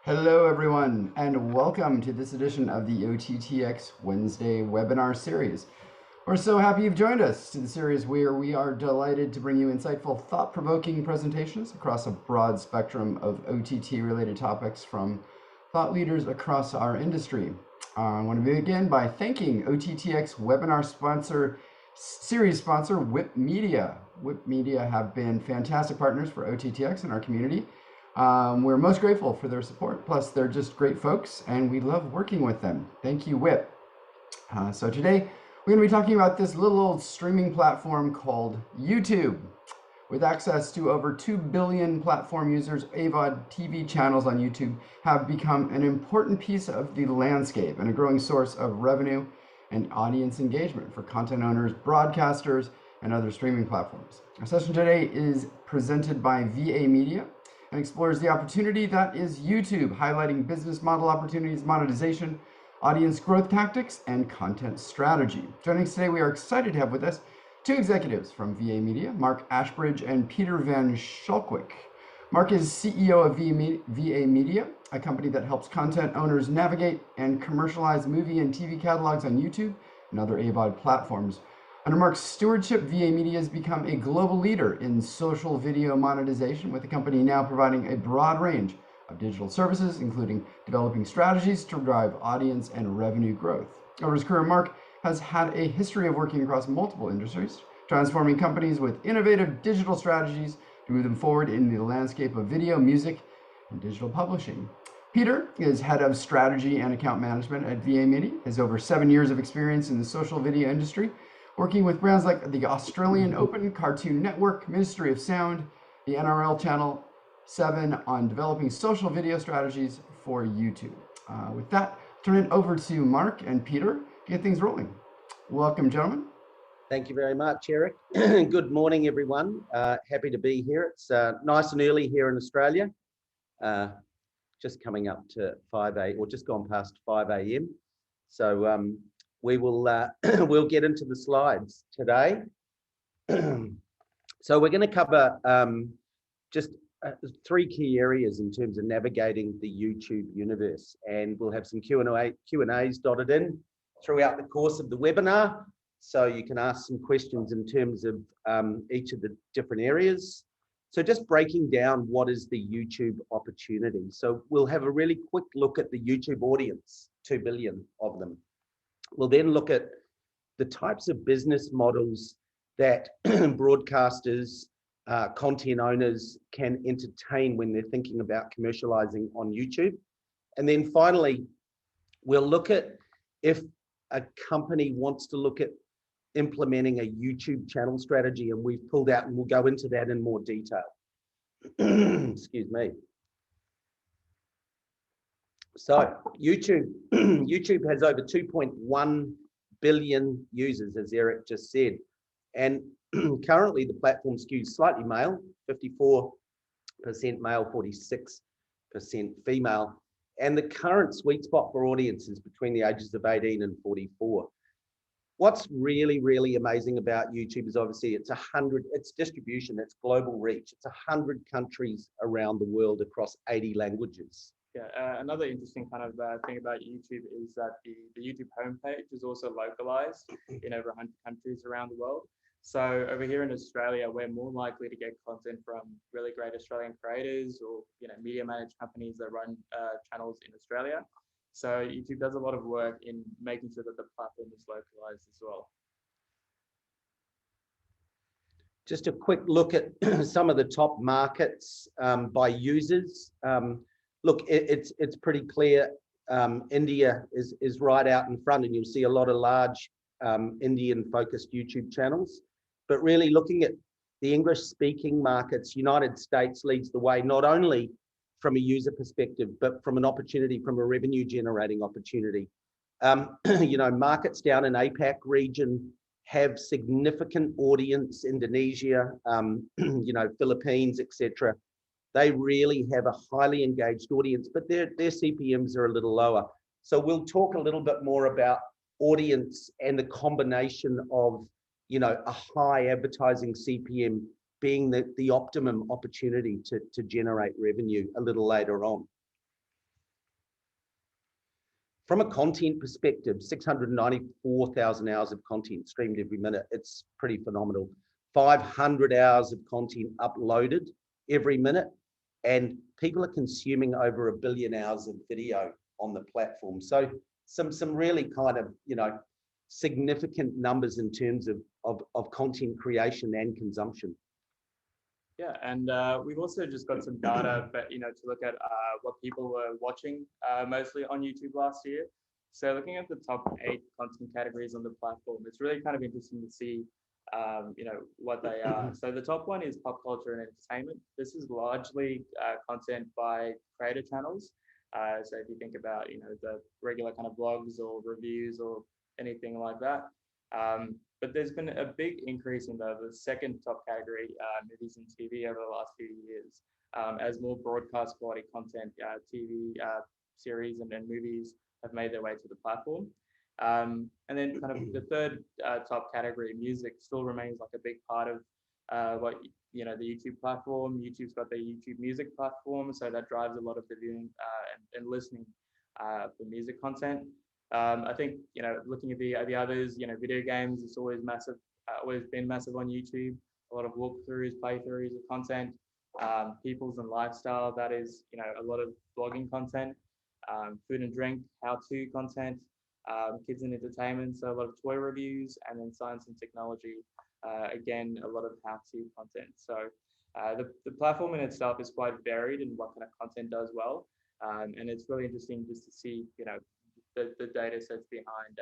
Hello, everyone, and welcome to this edition of the OTT.X Wednesday Webinar series. We're so happy you've joined us to the series where we are delighted to bring you insightful, thought-provoking presentations across a broad spectrum of OTT-related topics from thought leaders across our industry. I want to begin by thanking OTT.X Webinar series sponsor, Whip Media. Whip Media have been fantastic partners for OTT.X in our community. We're most grateful for their support. Plus, they're just great folks, and we love working with them. Thank you, Whip. So today, we're going to be talking about this little old streaming platform called YouTube. With access to over 2 billion platform users, AVOD TV channels on YouTube have become an important piece of the landscape and a growing source of revenue and audience engagement for content owners, broadcasters, and other streaming platforms. Our session today is presented by VA Media and explores the opportunity that is YouTube, highlighting business model opportunities, monetization, audience growth tactics, and content strategy. Joining us today, we are excited to have with us two executives from VA Media, Mark Ashbridge and Pieter van Schalkwyk. Mark is CEO of VA Media, a company that helps content owners navigate and commercialize movie and TV catalogs on YouTube and other AVOD platforms. Under Mark's stewardship, VA Media has become a global leader in social video monetization, with the company now providing a broad range of digital services, including developing strategies to drive audience and revenue growth. Over his career, Mark has had a history of working across multiple industries, transforming companies with innovative digital strategies to move them forward in the landscape of video, music, and digital publishing. Pieter is head of strategy and account management at VA Media. He has over 7 years of experience in the social video industry, working with brands like the Australian Open, Cartoon Network, Ministry of Sound, the NRL Channel 7 on developing social video strategies for YouTube. With that, turn it over to Mark and Pieter to get things rolling. Welcome, gentlemen. Thank you very much, Eric. Good morning, everyone. Happy to be here. It's nice and early here in Australia. Just coming up to 5 a.m. or just gone past 5 a.m. So we will we'll get into the slides today. So we're going to cover just 3 key areas in terms of navigating the YouTube universe, and we'll have some Q&As dotted in throughout the course of the webinar, so you can ask some questions in terms of each of the different areas. So just breaking down what is the YouTube opportunity. So we'll have a really quick look at the YouTube audience, 2 billion of them. We'll then look at the types of business models that broadcasters, content owners can entertain when they're thinking about commercializing on YouTube. And then finally, we'll look at if a company wants to look at implementing a YouTube channel strategy, and we've pulled out, and we'll go into that in more detail. Excuse me. So YouTube has over 2.1 billion users, as Eric just said. And currently the platform skews slightly male, 54% male, 46% female. And the current sweet spot for audience is between the ages of 18 and 44. What's really, really amazing about YouTube is obviously it's distribution, it's global reach. It's 100 countries around the world across 80 languages. Yeah, another interesting kind of thing about YouTube is that the YouTube homepage is also localized in over 100 countries around the world. So over here in Australia, we're more likely to get content from really great Australian creators or media managed companies that run channels in Australia. So YouTube does a lot of work in making sure that the platform is localized as well. Just a quick look at some of the top markets by users. Look, it's pretty clear. India is right out in front, and you'll see a lot of large Indian-focused YouTube channels. But really looking at the English-speaking markets, United States leads the way, not only from a user perspective, but from an opportunity, from a revenue-generating opportunity. Markets down in APAC region have significant audience, Indonesia, Philippines, etc. They really have a highly engaged audience, but their CPMs are a little lower. So we'll talk a little bit more about audience and the combination of, a high advertising CPM being the optimum opportunity to generate revenue a little later on. From a content perspective, 694,000 hours of content streamed every minute. It's pretty phenomenal. 500 hours of content uploaded every minute, and people are consuming over 1 billion hours of video on the platform. So some really kind of, you know, significant numbers in terms of content creation and consumption. Yeah, and we've also just got some data, but you know, to look at what people were watching mostly on YouTube last year. So looking at the top 8 content categories on the platform, it's really kind of interesting to see, you know, what they are. So the top one is pop culture and entertainment. This is largely content by creator channels. So if you think about, you know, the regular kind of blogs or reviews or anything like that. But there's been a big increase in the second top category, movies and TV, over the last few years, as more broadcast quality content, TV series and movies have made their way to the platform. And then kind of the third top category, music, still remains like a big part of what, you know, the YouTube platform. YouTube's got the YouTube music platform, so that drives a lot of the viewing and listening for music content. I think, you know, looking at the others, you know, video games, it's always massive, always been massive on YouTube. A lot of walkthroughs, playthroughs of content, peoples and lifestyle, that is, you know, a lot of blogging content, food and drink, how-to content, kids and entertainment, so a lot of toy reviews, and then science and technology, again, a lot of how-to content. So the platform in itself is quite varied in what kind of content does well, and it's really interesting just to see, you know, the data sets behind,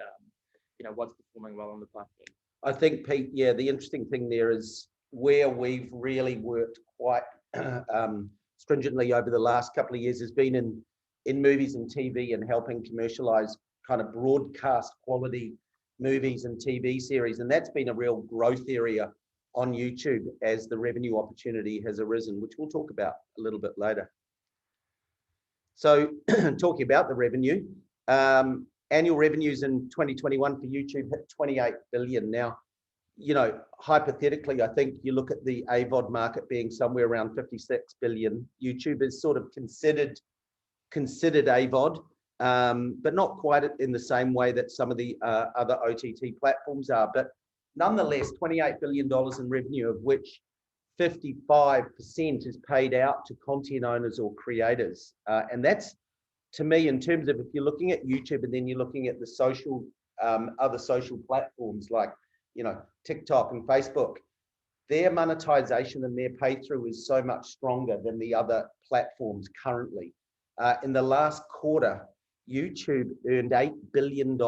you know, what's performing well on the platform. I think, Pete, yeah, the interesting thing there is where we've really worked quite stringently over the last couple of years has been in movies and TV and helping commercialize kind of broadcast quality movies and TV series. And that's been a real growth area on YouTube as the revenue opportunity has arisen, which we'll talk about a little bit later. So talking about the revenue, annual revenues in 2021 for YouTube hit 28 billion. Now, you know, hypothetically, I think you look at the AVOD market being somewhere around 56 billion. YouTube is sort of considered AVOD, but not quite in the same way that some of the other OTT platforms are. But nonetheless, $28 billion in revenue, of which 55% is paid out to content owners or creators. And that's, to me, in terms of if you're looking at YouTube and then you're looking at the social, other social platforms like, you know, TikTok and Facebook, their monetization and their pay through is so much stronger than the other platforms currently. In the last quarter, YouTube earned $8 billion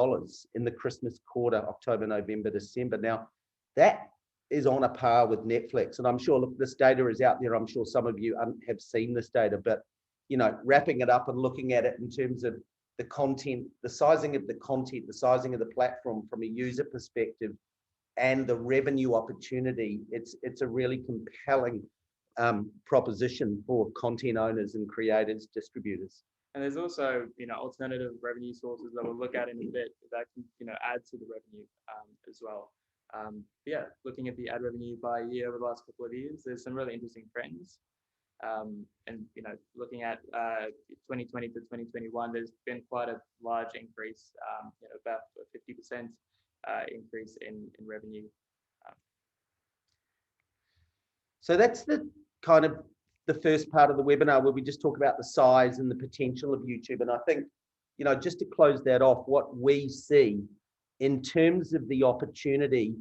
in the Christmas quarter, October, November, December. Now, that is on a par with Netflix. And I'm sure, look, this data is out there. I'm sure some of you have seen this data, but, you know, wrapping it up and looking at it in terms of the content, the sizing of the content, the sizing of the platform from a user perspective, and the revenue opportunity, it's a really compelling proposition for content owners and creators, distributors. And there's also, you know, alternative revenue sources that we'll look at in a bit that can, you know, add to the revenue as well. Yeah, looking at the ad revenue by year over the last couple of years, there's some really interesting trends. And, you know, looking at 2020 to 2021, there's been quite a large increase, you know, about a 50% increase in revenue. So that's the kind of the first part of the webinar where we just talk about the size and the potential of YouTube. And I think, you know, just to close that off, what we see in terms of the opportunity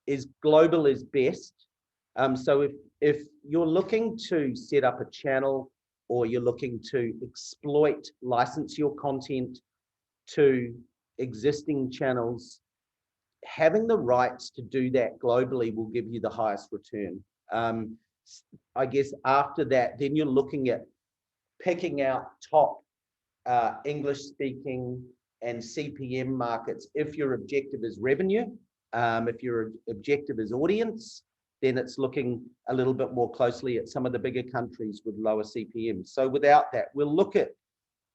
is global is best. So if you're looking to set up a channel or you're looking to exploit, license your content to existing channels, having the rights to do that globally will give you the highest return. I guess after that, then you're looking at picking out top English speaking and CPM markets. If your objective is revenue, if your objective is audience, then it's looking a little bit more closely at some of the bigger countries with lower CPMs. So without that, we'll look at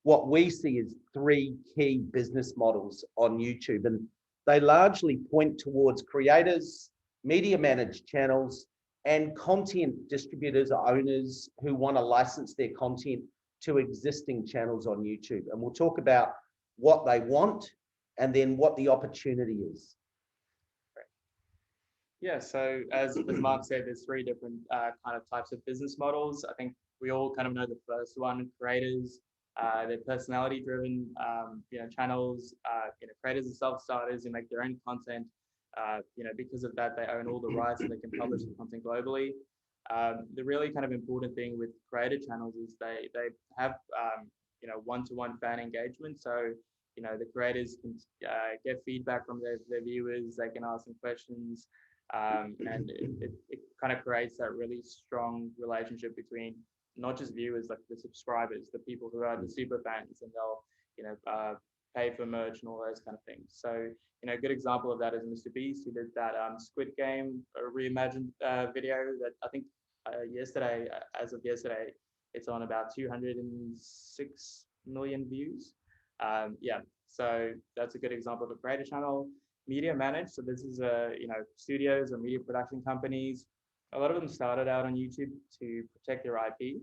what we see as 3 key business models on YouTube. And they largely point towards creators, media managed channels, and content distributors or owners who want to license their content to existing channels on YouTube. And we'll talk about what they want, and then what the opportunity is. Yeah, so as Mark said, there's three different kind of types of business models. I think we all kind of know the first one, creators, they're personality driven, channels, creators are self-starters who make their own content. Because of that, they own all the rights and they can publish the content globally. The really kind of important thing with creator channels is they have, one-to-one fan engagement. So, the creators can get feedback from their viewers, they can ask them questions, and it kind of creates that really strong relationship between not just viewers, like the subscribers, the people who are the super fans, and they'll, pay for merch and all those kind of things. So, a good example of that is Mr. Beast, who did that Squid Game reimagined video that I think as of yesterday, it's on about 206 million views. So that's a good example of a creator channel. Media managed, so this is studios or media production companies. A lot of them started out on YouTube to protect their IP,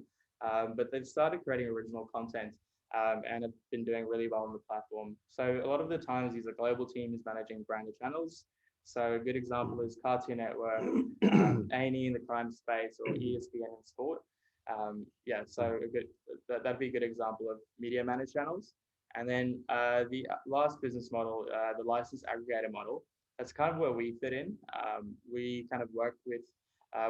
but they've started creating original content and have been doing really well on the platform. So a lot of the times these are global teams managing branded channels. So a good example is Cartoon Network, A&E in the crime space, or ESPN in sport. That'd be a good example of media managed channels. And then the last business model, the license aggregator model, that's kind of where we fit in. We kind of work with,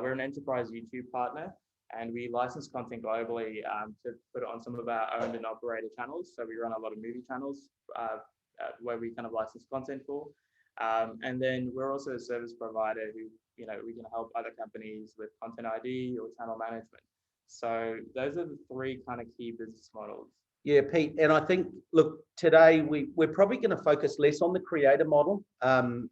we're an enterprise YouTube partner, and we license content globally to put it on some of our owned and operated channels. So we run a lot of movie channels where we kind of license content for. And then we're also a service provider who, we can help other companies with content ID or channel management. So those are the three kind of key business models. Yeah, Pete, and I think, look, today we're probably going to focus less on the creator model, and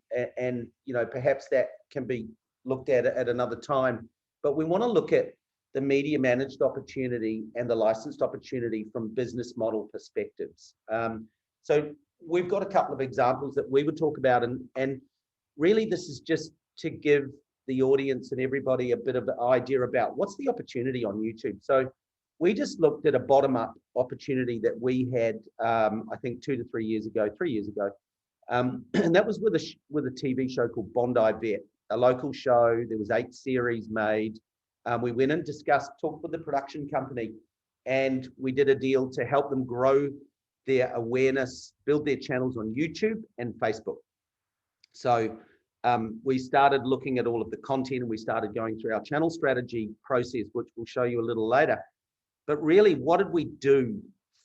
perhaps that can be looked at another time. But we want to look at the media managed opportunity and the licensed opportunity from business model perspectives. So we've got a couple of examples that we would talk about, and really this is just to give the audience and everybody a bit of an idea about what's the opportunity on YouTube. So we just looked at a bottom-up opportunity that we had, I think 3 years ago, and that was with a TV show called Bondi Vet, a local show. There was 8 series made. We went and talked with the production company, and we did a deal to help them grow their awareness, build their channels on YouTube and Facebook. So we started looking at all of the content, and we started going through our channel strategy process, which we'll show you a little later. But really, what did we do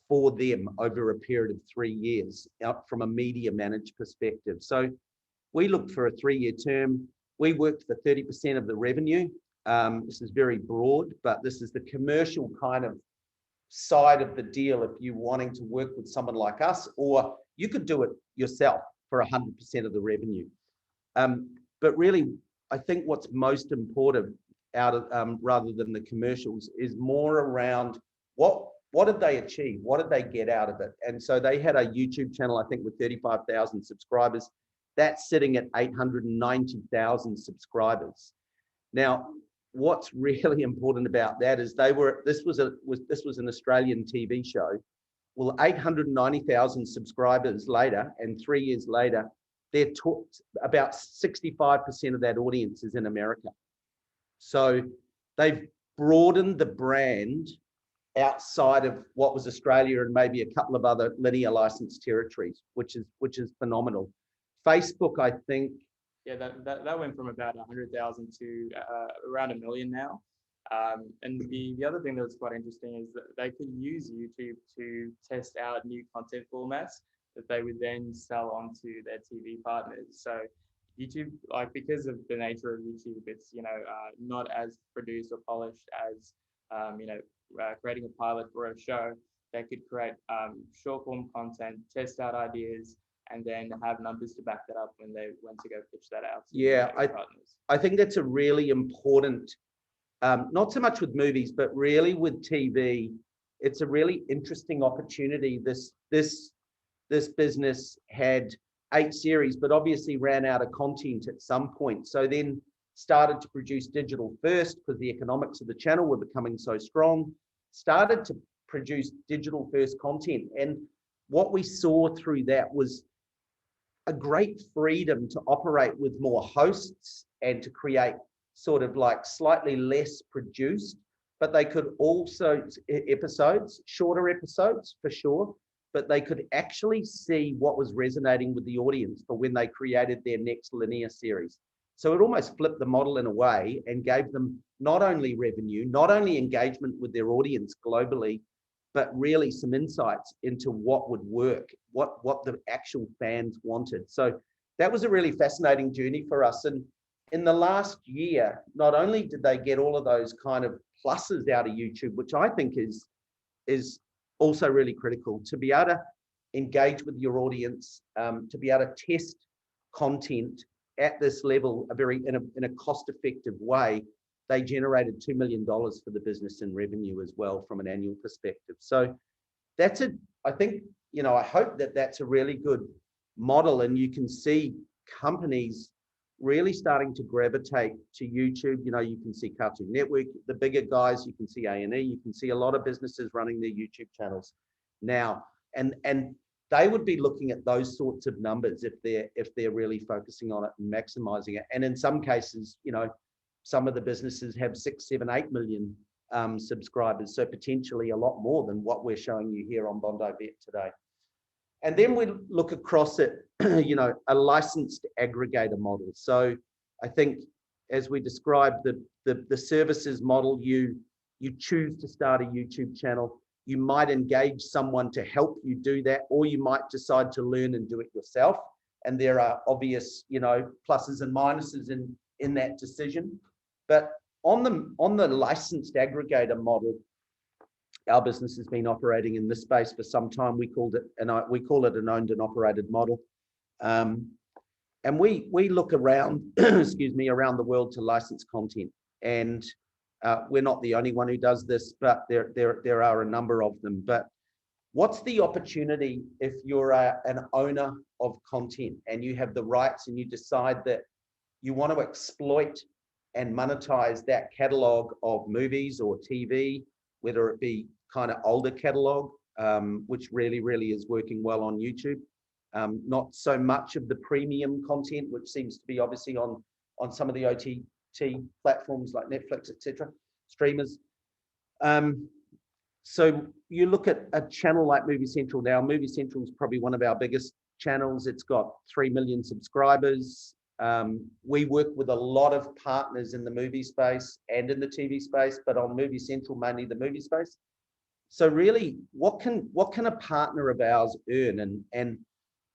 for them over a period of 3 years out from a media managed perspective? So we looked for a 3-year term. We worked for 30% of the revenue. This is very broad, but this is the commercial kind of side of the deal if you're wanting to work with someone like us, or you could do it yourself for 100% of the revenue. But really, I think what's most important out of rather than the commercials is more around what did they achieve? What did they get out of it? And so they had a YouTube channel, I think, with 35,000 subscribers. That's sitting at 890,000 subscribers. Now, what's really important about that is this was an Australian TV show. Well, 890,000 subscribers later, and 3 years later, about 65% of that audience is in America. So they've broadened the brand outside of what was Australia and maybe a couple of other linear licensed territories, which is phenomenal. Facebook, I think. Yeah, that went from about 100,000 to around 1 million now. And the other thing that was quite interesting is that they could use YouTube to test out new content formats that they would then sell onto their TV partners. So YouTube, because of the nature of YouTube, it's not as produced or polished as creating a pilot for a show. They could create short form content, test out ideas, and then have numbers to back that up when they went to go pitch that out to partners. I think that's a really important, not so much with movies, but really with TV. It's a really interesting opportunity. This business had 8 series, but obviously ran out of content at some point. So then started to produce digital first because the economics of the channel were becoming so strong, started to produce digital first content. And what we saw through that was a great freedom to operate with more hosts and to create sort of like slightly less produced, but they could also episodes, shorter episodes for sure, but they could actually see what was resonating with the audience for when they created their next linear series. So it almost flipped the model in a way and gave them not only revenue, not only engagement with their audience globally, but really some insights into what would work, what the actual fans wanted. So that was a really fascinating journey for us. And in the last year, not only did they get all of those kind of pluses out of YouTube, which I think is also really critical, to be able to engage with your audience, to be able to test content at this level, in a cost-effective way. They generated $2 million for the business in revenue as well from an annual perspective. So that's I think, I hope that that's a really good model, and you can see companies really starting to gravitate to YouTube. You can see Cartoon Network, the bigger guys, you can see A&E, you can see a lot of businesses running their YouTube channels now. And they would be looking at those sorts of numbers if they're really focusing on it and maximizing it. And in some cases, some of the businesses have 6, 7, 8 million subscribers, so potentially a lot more than what we're showing you here on Bondi Vet today. And then we look across at, a licensed aggregator model. So I think, as we described, the services model, you choose to start a YouTube channel. You might engage someone to help you do that, or you might decide to learn and do it yourself. And there are obvious, pluses and minuses in that decision. But on the licensed aggregator model, our business has been operating in this space for some time. We call it an owned and operated model. And we look around, around the world to license content. And we're not the only one who does this, but there are a number of them. But what's the opportunity if you're an owner of content and you have the rights and you decide that you want to exploit and monetize that catalog of movies or TV, whether it be kind of older catalog, which really is working well on YouTube. Not so much of the premium content, which seems to be obviously on some of the OTT platforms like Netflix, etc., streamers. So you look at a channel like Movie Central now. Movie Central is probably one of our biggest channels. It's got 3 million subscribers. We work with a lot of partners in the movie space and in the TV space, but on Movie Central, mainly the movie space. So really, what can a partner of ours earn? And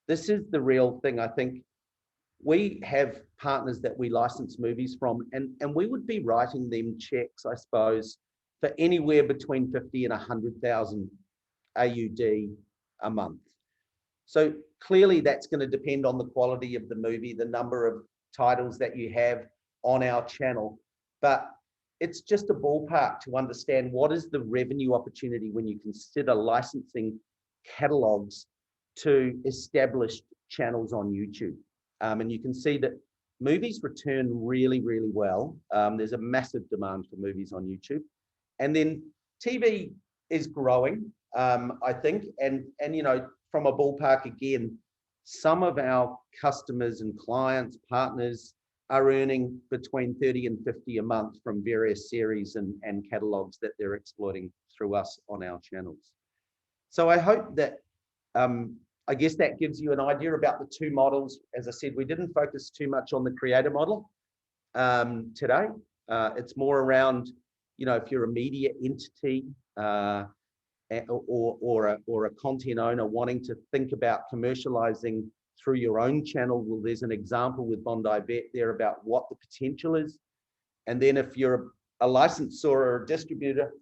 this is the real thing. I think we have partners that we license movies from, and we would be writing them checks, I suppose, for anywhere between 50 and 100,000 AUD a month. So clearly that's going to depend on the quality of the movie, the number of titles that you have on our channel. But it's just a ballpark to understand what is the revenue opportunity when you consider licensing catalogs to established channels on YouTube. And you can see that movies return really well. There's a massive demand for movies on YouTube. And then TV is growing, I think. And from a ballpark again, some of our customers and clients, partners are earning between 30 and 50 a month from various series and catalogs that they're exploiting through us on our channels. So I hope that, I guess that gives you an idea about the two models. As I said, we didn't focus too much on the creator model today. It's more around, if you're a media entity or a content owner wanting to think about commercializing through your own channel. Well, there's an example with Bondi Vet there about what the potential is. And then if you're a licensor or a distributor,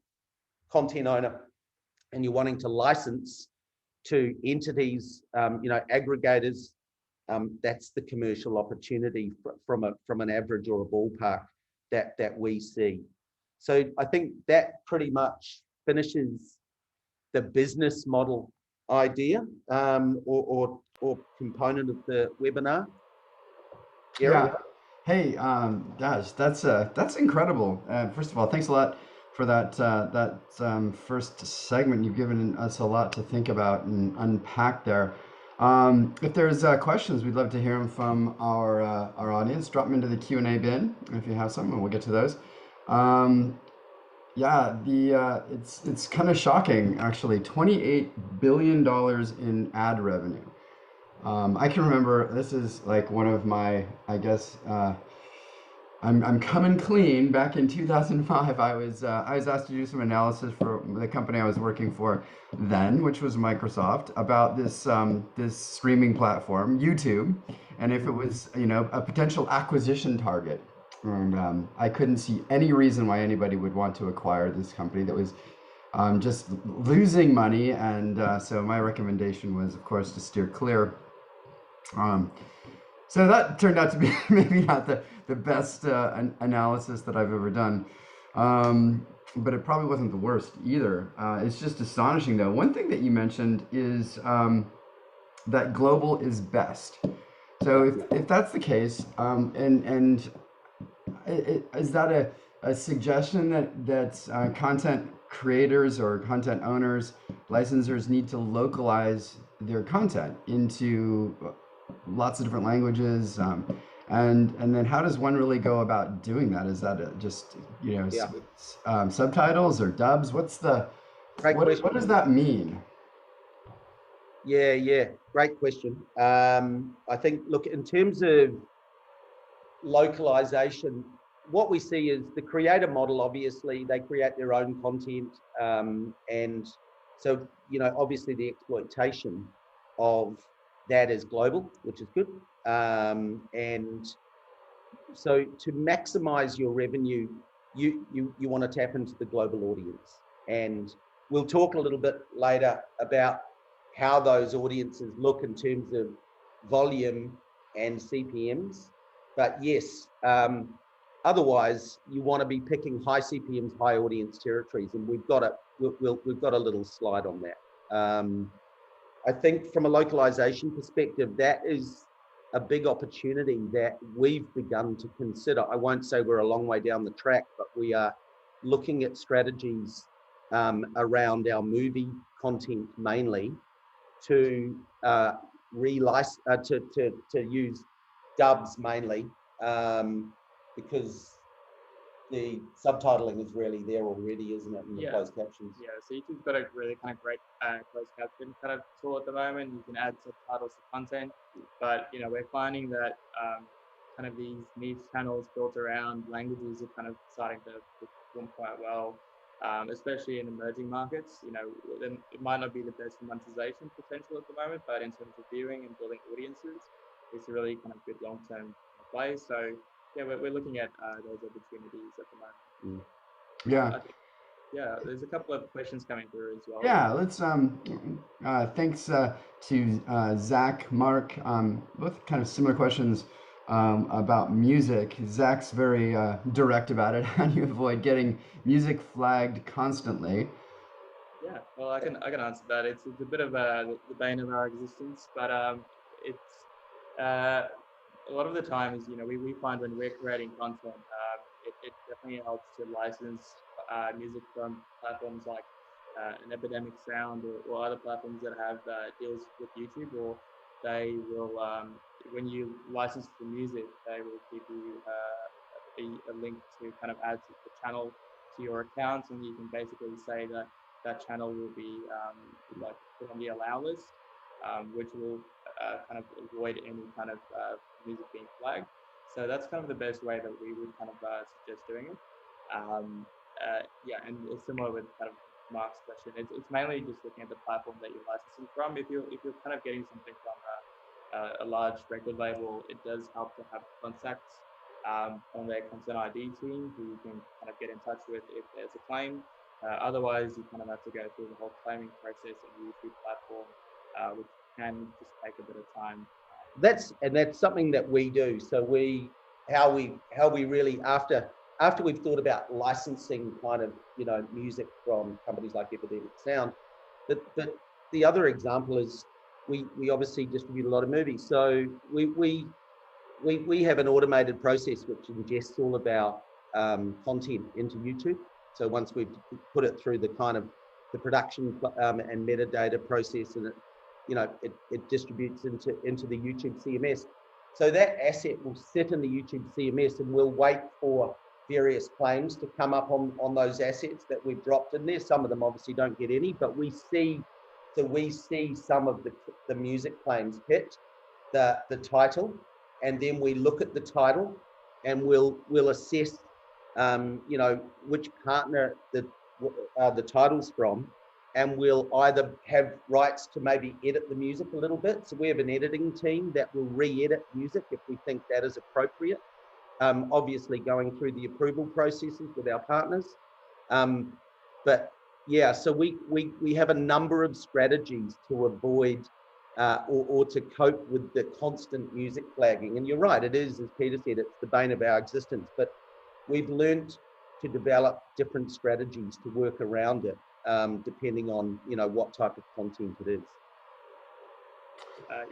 content owner, and you're wanting to license to entities, aggregators, that's the commercial opportunity from an average or a ballpark that we see. So I think that pretty much finishes the business model idea or component of the webinar. Gary? Yeah. Hey, gosh, that's incredible. First of all, thanks a lot for that first segment. You've given us a lot to think about and unpack there. If there's questions, we'd love to hear them from our audience. Drop them into the Q&A bin if you have some, and we'll get to those. Yeah, it's kind of shocking actually. $28 billion in ad revenue. I can remember, this is like one of my, I guess, I'm coming clean. Back in 2005, I was asked to do some analysis for the company I was working for then, which was Microsoft, about this streaming platform, YouTube, and if it was, you know, a potential acquisition target. And I couldn't see any reason why anybody would want to acquire this company that was just losing money. And so my recommendation was, of course, to steer clear. So that turned out to be maybe not the best analysis that I've ever done. But it probably wasn't the worst either. It's just astonishing though. One thing that you mentioned is that global is best. So if that's the case, is that a suggestion that content creators or content owners, licensors need to localize their content into lots of different languages? And then how does one really go about doing that? Is that just, you know, subtitles or dubs? What's the, what does that mean? Yeah, great question. I think, look, in terms of localization, what we see is the creator model. Obviously, they create their own content, and so, you know, obviously the exploitation of that is global, which is good. And so to maximize your revenue, you want to tap into the global audience. And we'll talk a little bit later about how those audiences look in terms of volume and CPMs. But yes, otherwise you want to be picking high CPMs, high audience territories, and we've got a little slide on that. I think from a localization perspective, that is a big opportunity that we've begun to consider. I won't say we're a long way down the track, but we are looking at strategies around our movie content mainly to use dubs mainly, because the subtitling is really there already, isn't it, in the closed captions? Yeah, so YouTube's got a really kind of great closed caption kind of tool at the moment. You can add subtitles to content, but, you know, we're finding that kind of these niche channels built around languages are kind of starting to perform quite well, especially in emerging markets. You know, it might not be the best monetization potential at the moment, but in terms of viewing and building audiences, it's a really kind of good long-term play. So yeah, we're looking at those opportunities at the moment. Yeah. There's a couple of questions coming through as well. Yeah, let's thanks to Zach, Mark, both kind of similar questions about music. Zach's very direct about it. How do you avoid getting music flagged constantly? Yeah, well, I can answer that. It's a bit of the bane of our existence, but it's a lot of the times, you know, we find when we're creating content, it definitely helps to license music from platforms like an Epidemic Sound or other platforms that have deals with YouTube, or they will, when you license the music, they will give you a link to kind of add the channel to your account, and you can basically say that that channel will be like put on the allow list, which will kind of avoid any kind of music being flagged. So that's kind of the best way that we would kind of suggest doing it. Yeah, and it's similar with kind of Mark's question. It's mainly just looking at the platform that you're licensing from. If you're kind of getting something from a large record label, it does help to have contacts on their content ID team who you can kind of get in touch with if there's a claim. Otherwise, you kind of have to go through the whole claiming process on the YouTube platform, which can just take a bit of time. That's something that we do. So how we really, after we've thought about licensing kind of, you know, music from companies like Epidemic Sound, but the other example is we obviously distribute a lot of movies. So we have an automated process which ingests all of our content into YouTube. So once we've put it through the kind of the production and metadata process, and it distributes into the YouTube CMS. So that asset will sit in the YouTube CMS, and we'll wait for various claims to come up on those assets that we've dropped in there. Some of them obviously don't get any, but we see some of the music claims hit the title, and then we look at the title, and we'll assess which partner the title's from, and we'll either have rights to maybe edit the music a little bit. So we have an editing team that will re-edit music if we think that is appropriate. Obviously going through the approval processes with our partners. But yeah, so we have a number of strategies to avoid or to cope with the constant music flagging. And you're right, it is, as Pieter said, it's the bane of our existence, but we've learned to develop different strategies to work around it, depending on what type of content it is.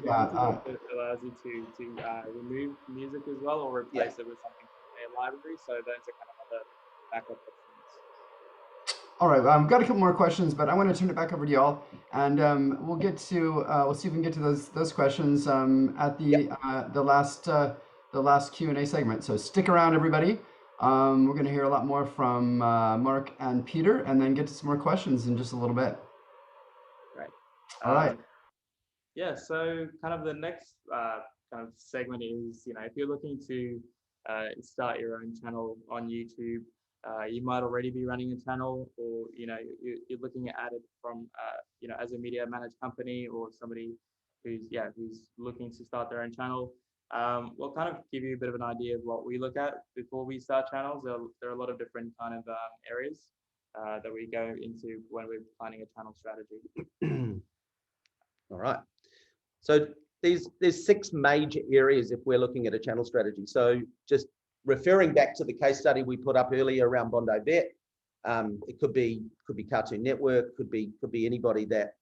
YouTube allows you to remove music as well, or replace it with something from their library. So those are kind of other backup options. All right, I've got a couple more questions, but I want to turn it back over to y'all, and we'll get to we'll see if we can get to those questions at the last Q&A segment. So stick around, everybody. We're going to hear a lot more from Mark and Pieter, and then get to some more questions in just a little bit. Right. All right. Yeah. So kind of the next kind of segment is, if you're looking to start your own channel on YouTube, you might already be running a channel, or you're looking at it from as a media managed company, or somebody who's looking to start their own channel. We'll kind of give you a bit of an idea of what we look at before we start channels. There are a lot of different kind of areas that we go into when we're planning a channel strategy. All right. So there's 6 major areas if we're looking at a channel strategy. So just referring back to the case study we put up earlier around Bondi Vet, it could be Cartoon Network, could be anybody that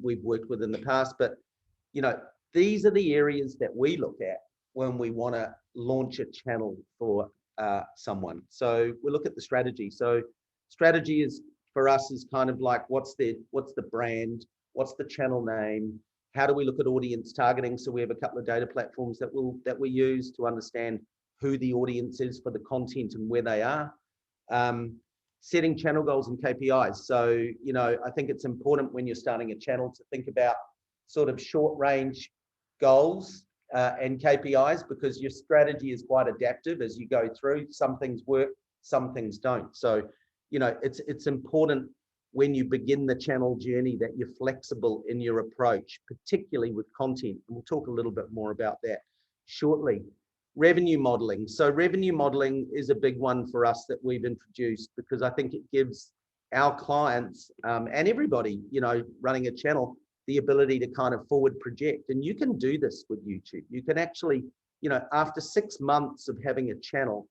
we've worked with in the past. But these are the areas that we look at when we want to launch a channel for someone. So we look at the strategy. So strategy is, for us, is kind of like, what's the brand, what's the channel name, how do we look at audience targeting? So we have a couple of data platforms that we use to understand who the audience is for the content and where they are. Setting channel goals and KPIs. So I think it's important when you're starting a channel to think about sort of short range goals and KPIs, because your strategy is quite adaptive as you go through. Some things work, some things don't. So it's important when you begin the channel journey that you're flexible in your approach, particularly with content. And we'll talk a little bit more about that shortly. Revenue modeling. So revenue modeling is a big one for us that we've introduced, because I think it gives our clients and everybody, running a channel, the ability to kind of forward project. And you can do this with YouTube. You can actually, after 6 months of having a channel,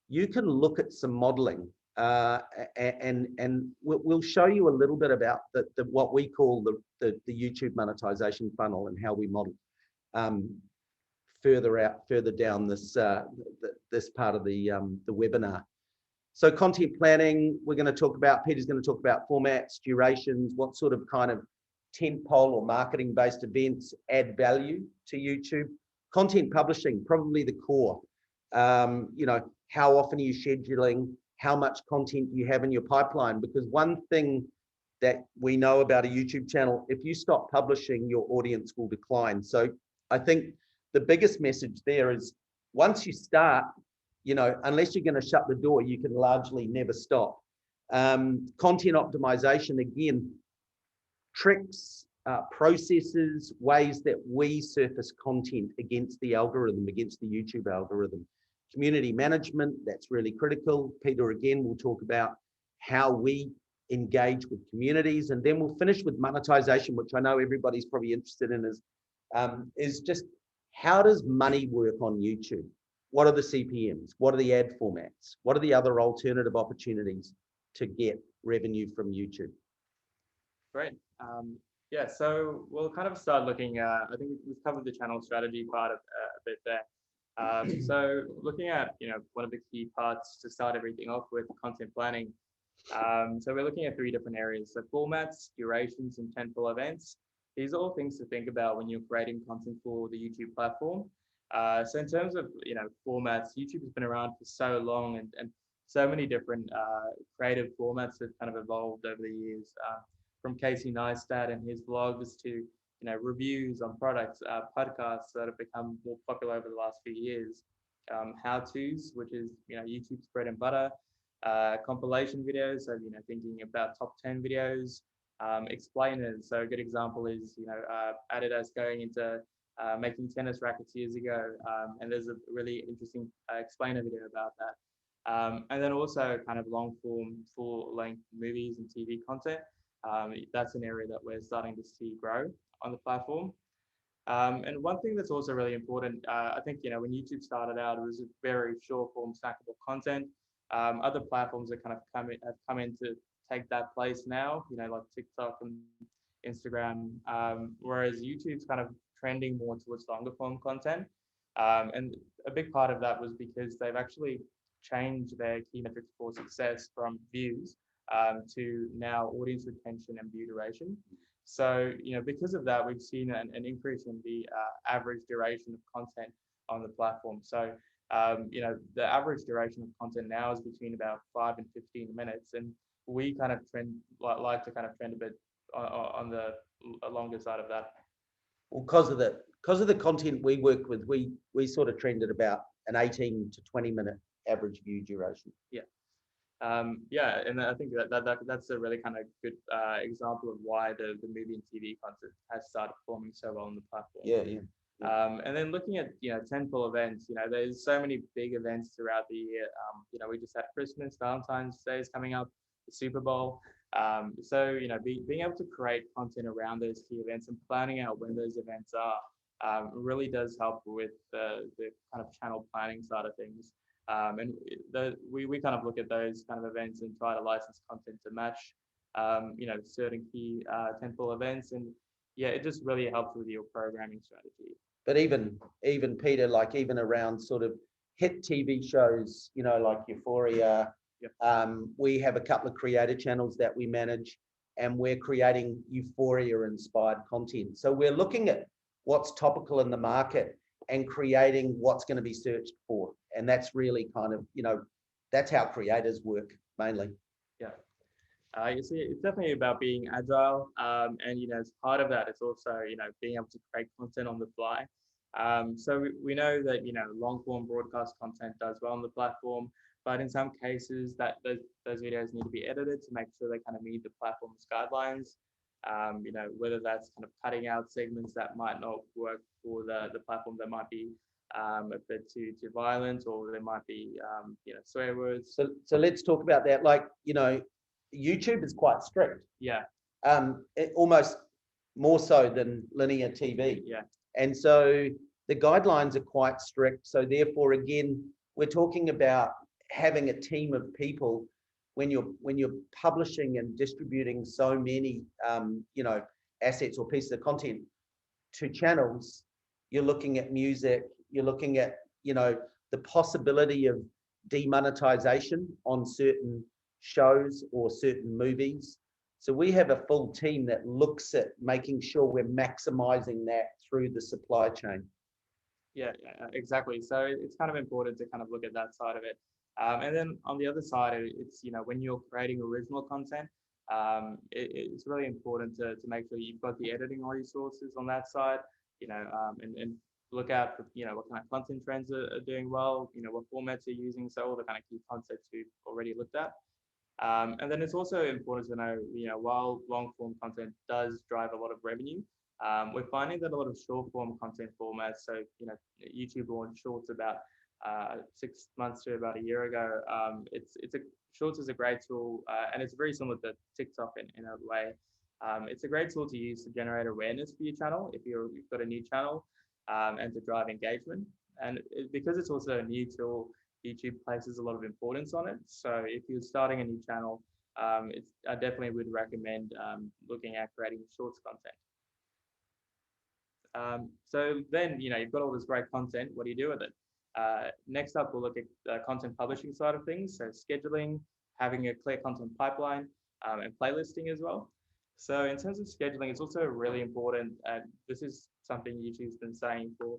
you can look at some modeling. And we'll show you a little bit about what we call the YouTube monetization funnel, and how we model further down this part of the webinar. So content planning, we're going to talk about. Pieter's going to talk about formats, durations, what sort of kind of tentpole or marketing based events add value to YouTube. Content publishing, probably the core. How often are you scheduling? How much content do you have in your pipeline? Because one thing that we know about a YouTube channel, if you stop publishing, your audience will decline. So I think the biggest message there is, once you start, unless you're going to shut the door, you can largely never stop. Content optimization, again, tricks, processes, ways that we surface content against the algorithm, against the YouTube algorithm. Community management, that's really critical. Pieter, again, will talk about how we engage with communities. And then we'll finish with monetization, which I know everybody's probably interested in, is just, how does money work on YouTube? What are the CPMs? What are the ad formats? What are the other alternative opportunities to get revenue from YouTube? Great. Yeah, so we'll kind of start looking at, I think we've covered the channel strategy part a bit there. So looking at, one of the key parts to start everything off with, content planning. So we're looking at 3 different areas. So formats, durations, and tentpole events. These are all things to think about when you're creating content for the YouTube platform. So in terms of, formats, YouTube has been around for so long, and so many different creative formats have kind of evolved over the years, from Casey Neistat and his vlogs to, reviews on products, podcasts that have become more popular over the last few years, how-tos, which is, YouTube's bread and butter, compilation videos, so, thinking about top 10 videos, explainers. So a good example is, Adidas going into making tennis rackets years ago, and there's a really interesting explainer video about that. And then also kind of long form, full length movies and TV content. That's an area that we're starting to see grow on the platform. And one thing that's also really important, I think, when YouTube started out, it was a very short form snackable content. Other platforms have have come in to take that place now, like TikTok and Instagram, whereas YouTube's kind of trending more towards longer form content. And a big part of that was because they've actually changed their key metrics for success from views to now audience retention and view duration. So, because of that, we've seen an increase in the average duration of content on the platform. So, the average duration of content now is between about 5 and 15 minutes. And we kind of like to kind of trend a bit on the longer side of that. Well, because of the content we work with, we sort of trend at about an 18 to 20 minute average view duration. Yeah. Yeah, and I think that's a really kind of good example of why the movie and TV content has started performing so well on the platform. Yeah. And then looking at, tentpole events, there's so many big events throughout the year. We just had Christmas, Valentine's Day is coming up, the Super Bowl. So, being able to create content around those key events and planning out when those events are really does help with the kind of channel planning side of things. And we kind of look at those kind of events and try to license content to match, certain key tentpole events. And yeah, it just really helps with your programming strategy. But even Pieter, like even around sort of hit TV shows, like Euphoria, Yep. We have a couple of creator channels that we manage, and we're creating Euphoria inspired content. So we're looking at what's topical in the market and creating what's going to be searched for. And that's really kind of, that's how creators work mainly. Yeah. You see, it's definitely about being agile. And, as part of that, it's also, being able to create content on the fly. So we know that, long form broadcast content does well on the platform, but in some cases that those videos need to be edited to make sure they kind of meet the platform's guidelines. Whether that's kind of cutting out segments that might not work for the platform, that might be a bit too violent, or there might be, swear words. So let's talk about that. Like, YouTube is quite strict. Yeah. Almost more so than linear TV. Yeah. And so the guidelines are quite strict. So therefore, again, we're talking about having a team of people when you're publishing and distributing so many assets or pieces of content to channels. You're looking at music, you're looking at the possibility of demonetization on certain shows or certain movies. So we have a full team that looks at making sure we're maximizing that through the supply chain. Yeah, exactly. So it's kind of important to kind of look at that side of it. And then on the other side, it's, when you're creating original content, it's really important to make sure you've got the editing resources on that side, and look out for, what kind of content trends are doing well, what formats you're using. So all the kind of key concepts we've already looked at. And then it's also important to know, while long form content does drive a lot of revenue, we're finding that a lot of short form content formats, so, YouTube launched Shorts about 6 months to about a year ago. Shorts is a great tool, and it's very similar to TikTok in a way. It's a great tool to use to generate awareness for your channel if you've got a new channel, and to drive engagement. And because it's also a new tool, YouTube places a lot of importance on it. So if you're starting a new channel, I definitely would recommend looking at creating Shorts content. So then, you've got all this great content. What do you do with it? Next up, we'll look at the content publishing side of things, so scheduling, having a clear content pipeline, and playlisting as well. So in terms of scheduling, it's also really important, and this is something YouTube's been saying for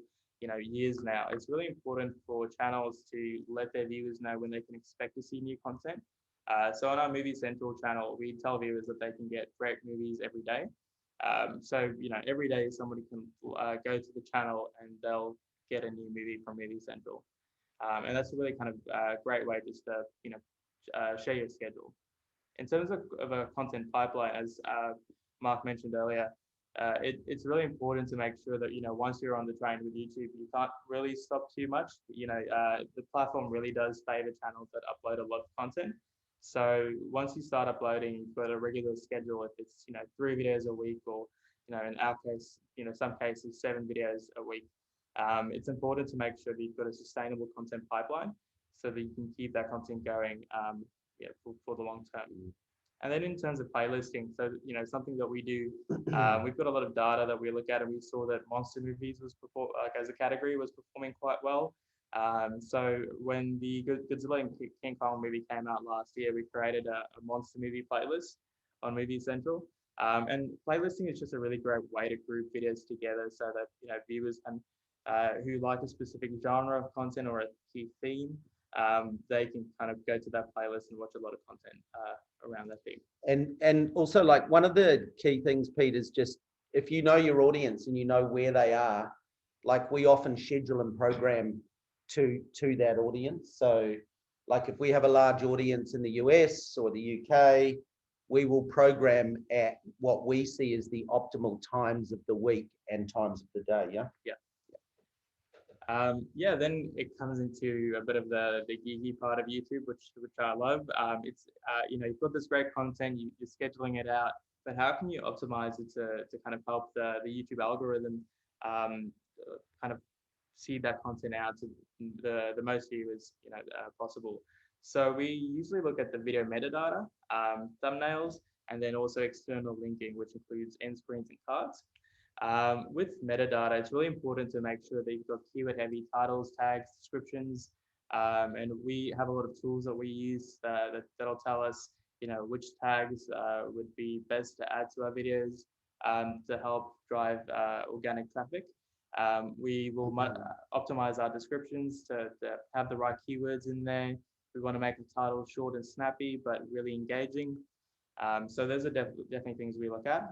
years now. It's really important for channels to let their viewers know when they can expect to see new content. So on our Movie Central channel, we tell viewers that they can get great movies every day. So every day somebody can go to the channel and they'll get a new movie from Movie Central, and that's a really kind of great way just to share your schedule. In terms of a content pipeline, as Mark mentioned earlier, it's really important to make sure that once you're on the train with YouTube, you can't really stop too much. The platform really does favor channels that upload a lot of content. So once you start uploading, you've got a regular schedule. If it's 3 videos a week, or in our case, some cases 7 videos a week. It's important to make sure that you've got a sustainable content pipeline so that you can keep that content going for the long term. And then in terms of playlisting, so something that we do, we've got a lot of data that we look at, and we saw that monster movies was as a category was performing quite well. So when the Godzilla and King Kong movie came out last year, we created a monster movie playlist on Movie Central. And playlisting is just a really great way to group videos together so that viewers can who like a specific genre of content or a key theme, they can kind of go to that playlist and watch a lot of content around that theme. And also, like, one of the key things, Pete, is just if you know your audience and you know where they are, like, we often schedule and program to that audience. So like if we have a large audience in the US or the UK, we will program at what we see as the optimal times of the week and times of the day. Then it comes into a bit of the geeky part of YouTube, which I love. It's you've got this great content, you're scheduling it out, but how can you optimize it to kind of help the YouTube algorithm kind of see that content out to the most viewers possible? So we usually look at the video metadata, thumbnails, and then also external linking, which includes end screens and cards. With metadata, it's really important to make sure that you've got keyword-heavy titles, tags, descriptions, and we have a lot of tools that we use that'll tell us, which tags would be best to add to our videos to help drive organic traffic. We will optimize our descriptions to have the right keywords in there. We want to make the title short and snappy, but really engaging. So those are definitely things we look at.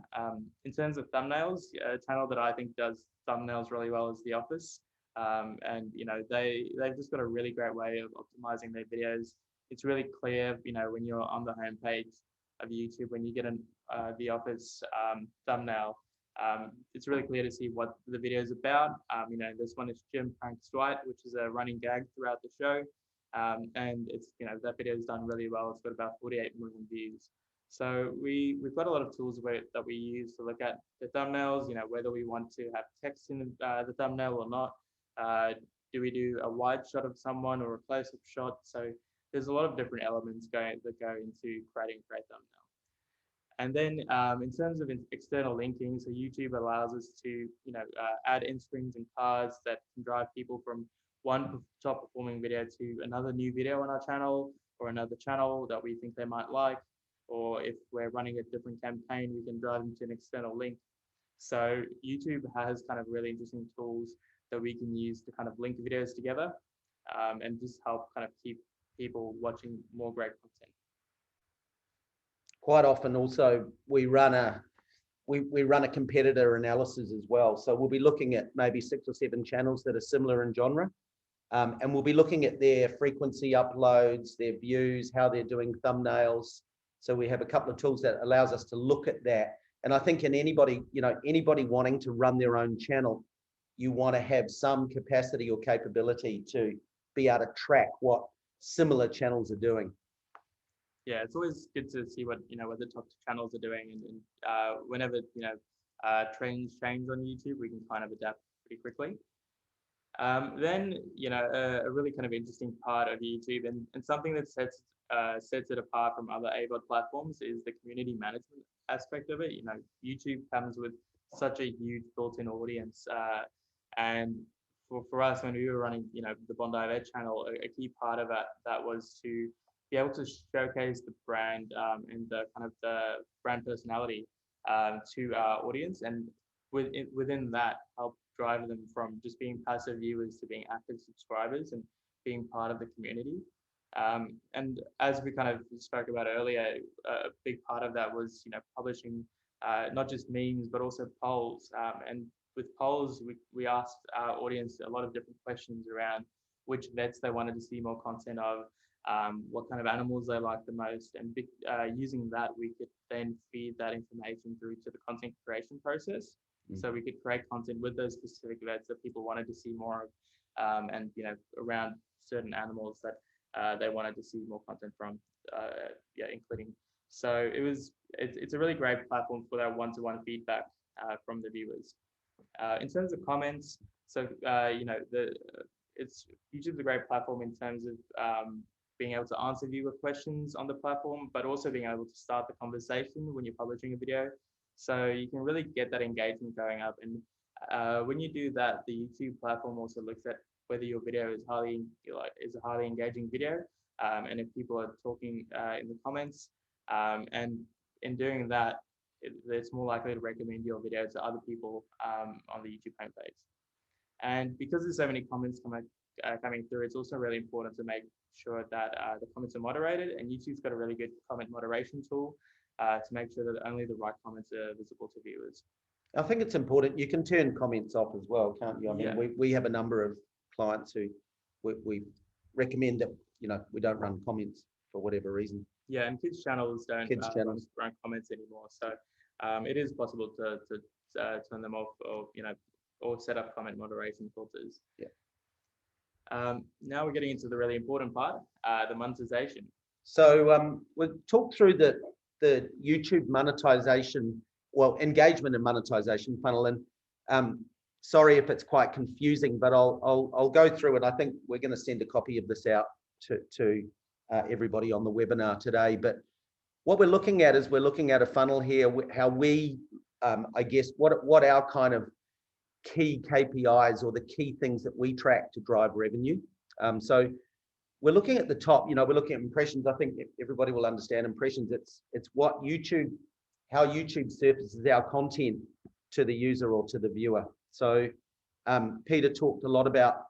In terms of thumbnails, a channel that I think does thumbnails really well is The Office. And they've just got a really great way of optimizing their videos. It's really clear, when you're on the homepage of YouTube, when you get The Office thumbnail, it's really clear to see what the video is about. This one is Jim Pranks Dwight, which is a running gag throughout the show. And it's, that video is done really well. It's got about 48 million views. So we've got a lot of tools that we use to look at the thumbnails, whether we want to have text in the thumbnail or not. Do we do a wide shot of someone or a close-up shot? So there's a lot of different elements that go into creating a great thumbnail. And then in terms of external linking, so YouTube allows us to add end screens and cards that can drive people from one top performing video to another new video on our channel, or another channel that we think they might like. Or if we're running a different campaign, we can drive them to an external link. So YouTube has kind of really interesting tools that we can use to kind of link videos together and just help kind of keep people watching more great content. Quite often also we run a competitor analysis as well. So we'll be looking at maybe 6 or 7 channels that are similar in genre. And we'll be looking at their frequency uploads, their views, how they're doing thumbnails. So we have a couple of tools that allows us to look at that. And I think in anybody wanting to run their own channel, you want to have some capacity or capability to be able to track what similar channels are doing. Yeah, it's always good to see what the top channels are doing, and whenever trends change on YouTube, we can kind of adapt pretty quickly. Then a really kind of interesting part of YouTube, and something that sets it apart from other AVOD platforms, is the community management aspect of it. YouTube comes with such a huge built-in audience, and for us, when we were running, the Bondi Vet channel, a key part of that was to be able to showcase the brand and the kind of the brand personality to our audience, and within that, help drive them from just being passive viewers to being active subscribers and being part of the community. And as we kind of spoke about earlier, a big part of that was, publishing not just memes, but also polls. And with polls, we asked our audience a lot of different questions around which vets they wanted to see more content of, what kind of animals they like the most, and using that, we could then feed that information through to the content creation process. So we could create content with those specific vets that people wanted to see more of, and around certain animals that they wanted to see more content from, including. So it's a really great platform for that one-to-one feedback from the viewers. In terms of comments, so YouTube's a great platform in terms of being able to answer viewer questions on the platform, but also being able to start the conversation when you're publishing a video. So you can really get that engagement going up. And when you do that, the YouTube platform also looks at whether your video is a highly engaging video, and if people are talking in the comments, and in doing that, it's more likely to recommend your video to other people on the YouTube homepage. And because there's so many comments coming through, it's also really important to make sure that the comments are moderated, and YouTube's got a really good comment moderation tool to make sure that only the right comments are visible to viewers. I think it's important. You can turn comments off as well, can't you? I mean, we have a number of clients who we recommend that, we don't run comments for whatever reason. Yeah, and kids channels don't run comments anymore. So it is possible to turn them off, or set up comment moderation filters. Yeah. Now we're getting into the really important part, the monetization. So we'll talk through the YouTube monetization, engagement and monetization funnel. And sorry if it's quite confusing, but I'll go through it. I think we're going to send a copy of this out to everybody on the webinar today. But what we're looking at is a funnel here, how we, I guess, what our kind of key KPIs or the key things that we track to drive revenue. So we're looking at the top, we're looking at impressions. I think everybody will understand impressions. It's what YouTube, how YouTube surfaces our content to the user or to the viewer. So Pieter talked a lot about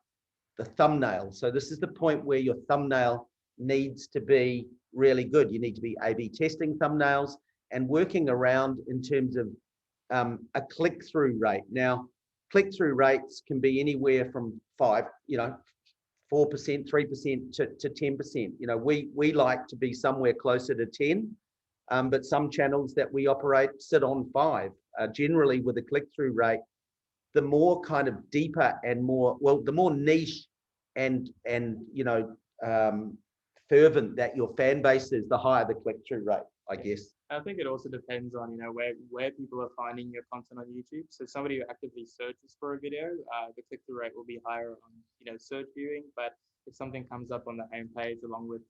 the thumbnail. So this is the point where your thumbnail needs to be really good. You need to be A/B testing thumbnails and working around in terms of a click-through rate. Now, click-through rates can be anywhere from 4%, 3% to 10%. We like to be somewhere closer to 10, but some channels that we operate sit on 5. Generally, with a click-through rate, the more kind of deeper and the more niche and fervent that your fan base is, the higher the click-through rate, I guess. I think it also depends on where people are finding your content on YouTube. So somebody who actively searches for a video, the click-through rate will be higher on search viewing. But if something comes up on the homepage along with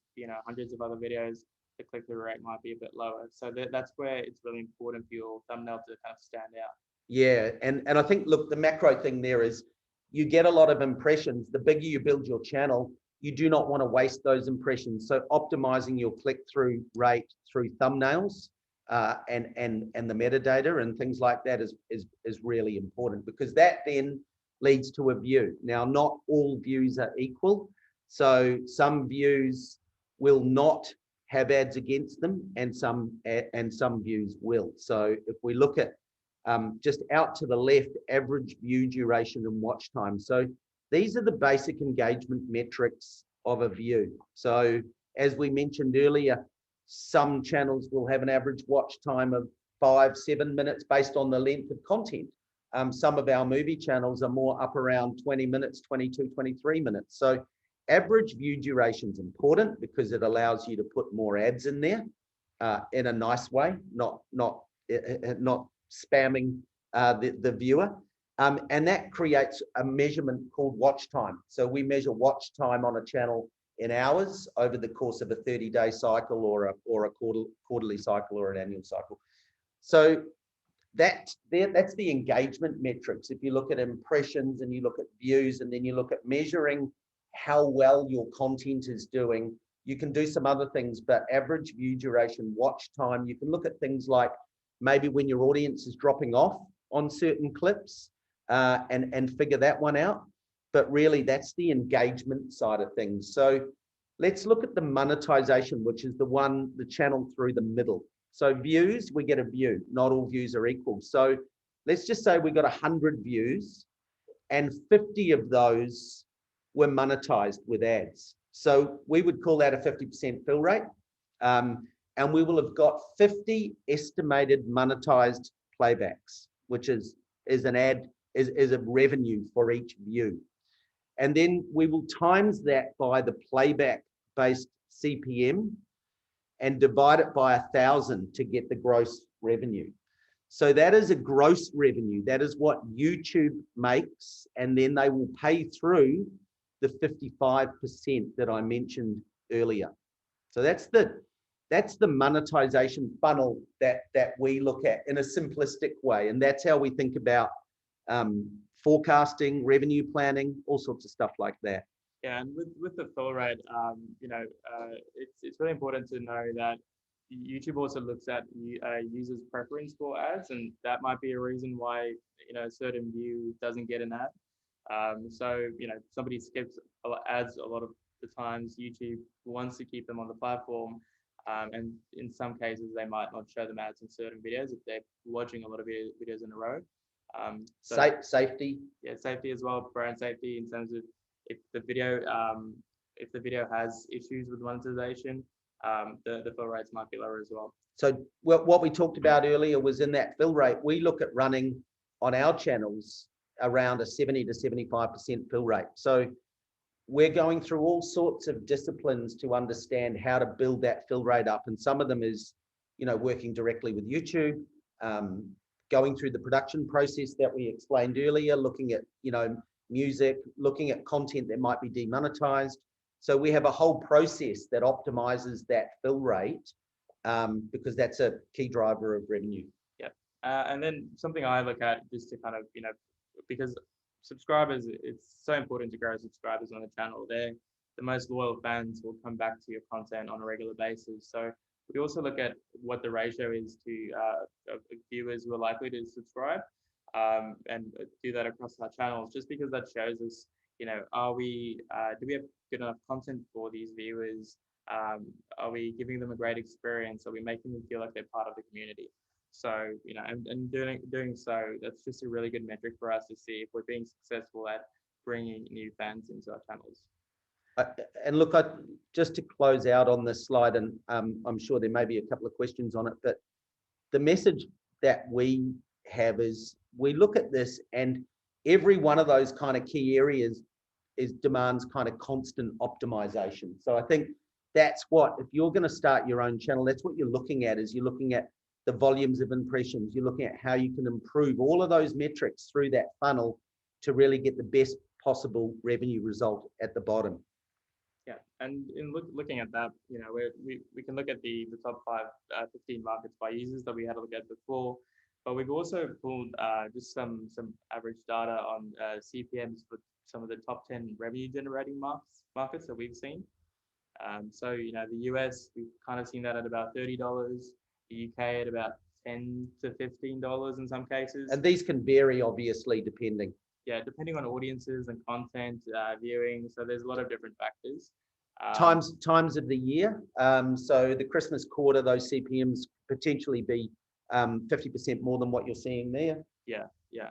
hundreds of other videos, the click-through rate might be a bit lower. So that's where it's really important for your thumbnail to kind of stand out. Yeah, and I think, look, the macro thing there is you get a lot of impressions. The bigger you build your channel, you do not want to waste those impressions. So optimizing your click-through rate through thumbnails and the metadata and things like that is really important, because that then leads to a view. Now, not all views are equal. So some views will not have ads against them, and some views will. So if we look at just out to the left, average view duration and watch time. So these are the basic engagement metrics of a view. So as we mentioned earlier, some channels will have an average watch time of 5-7 minutes based on the length of content. Some of our movie channels are more up around 20 minutes, 22, 23 minutes. So average view duration is important because it allows you to put more ads in there in a nice way, not spamming the viewer. And that creates a measurement called watch time. So we measure watch time on a channel in hours over the course of a 30-day cycle or a quarterly cycle or an annual cycle. So that's the engagement metrics. If you look at impressions and you look at views and then you look at measuring how well your content is doing, you can do some other things, but average view duration, watch time, you can look at things like maybe when your audience is dropping off on certain clips and figure that one out. But really that's the engagement side of things. So let's look at the monetization, which is the channel through the middle. So views, we get a view. Not all views are equal. So let's just say we got 100 views and 50 of those were monetized with ads. So we would call that a 50% fill rate. And we will have got 50 estimated monetized playbacks, which is a revenue for each view. And then we will times that by the playback based CPM and divide it by 1,000 to get the gross revenue. So that is a gross revenue. That is what YouTube makes. And then they will pay through the 55% that I mentioned earlier. So that's the monetization funnel that we look at in a simplistic way. And that's how we think about forecasting, revenue planning, all sorts of stuff like that. Yeah, and with the fill rate, it's really important to know that YouTube also looks at users' preference for ads, and that might be a reason why a certain view doesn't get an ad. So somebody skips ads a lot of the times. YouTube wants to keep them on the platform, and in some cases they might not show them ads in certain videos if they're watching a lot of videos in a row. Safety. Yeah, safety as well, brand safety in terms of if the video has issues with monetization, the fill rates might be lower as well. So what we talked about earlier was in that fill rate, we look at running on our channels around a 70 to 75% fill rate. So we're going through all sorts of disciplines to understand how to build that fill rate up. And some of them is, working directly with YouTube, going through the production process that we explained earlier, looking at, music, looking at content that might be demonetized. So we have a whole process that optimizes that fill rate because that's a key driver of revenue. Yeah. And then something I look at just to kind of, because subscribers, it's so important to grow subscribers on the channel. They're the most loyal fans will come back to your content on a regular basis. So we also look at what the ratio is to of viewers who are likely to subscribe and do that across our channels, just because that shows us, do we have good enough content for these viewers? Are we giving them a great experience? Are we making them feel like they're part of the community? So, and doing so, that's just a really good metric for us to see if we're being successful at bringing new fans into our channels. And look, just to close out on this slide, and I'm sure there may be a couple of questions on it, but the message that we have is we look at this and every one of those kind of key areas demands kind of constant optimization. So I think that's what, if you're going to start your own channel, that's what you're looking at, is you're looking at the volumes of impressions, you're looking at how you can improve all of those metrics through that funnel to really get the best possible revenue result at the bottom. Yeah, and in looking at that, we can look at the top 15 markets by users that we had a look at before, but we've also pulled just some average data on CPMs for some of the top 10 revenue generating markets that we've seen. So the US, we've kind of seen that at about $30, the UK at about $10 to $15 in some cases. And these can vary obviously depending. Yeah, depending on audiences and content, viewing. So there's a lot of different factors. Times of the year. So the Christmas quarter, those CPMs potentially be 50% more than what you're seeing there. Yeah.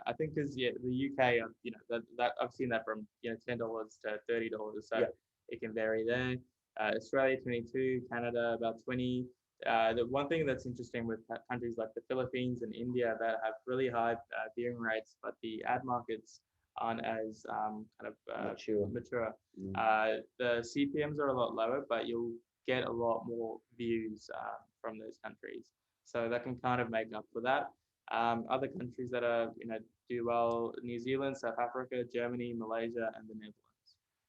I think because the UK, that I've seen that from $10 to $30. So yeah, it can vary there. Australia 22, Canada about 20. The one thing that's interesting with countries like the Philippines and India that have really high viewing rates, but the ad markets aren't as mature. The CPMs are a lot lower, but you'll get a lot more views from those countries. So that can kind of make up for that. Other countries that are do well: New Zealand, South Africa, Germany, Malaysia, and the Netherlands.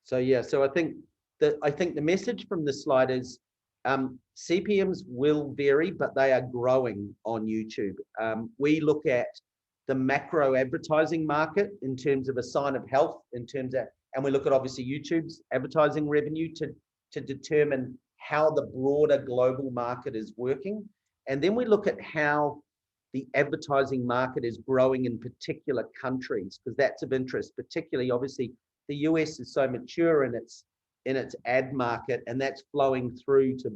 So yeah, so I think the message from this slide is CPMs will vary, but they are growing on YouTube. We look at the macro advertising market in terms of a sign of health, in terms of, and we look at obviously YouTube's advertising revenue to determine how the broader global market is working. And then we look at how the advertising market is growing in particular countries, because that's of interest, particularly obviously the US is so mature in its ad market, and that's flowing through to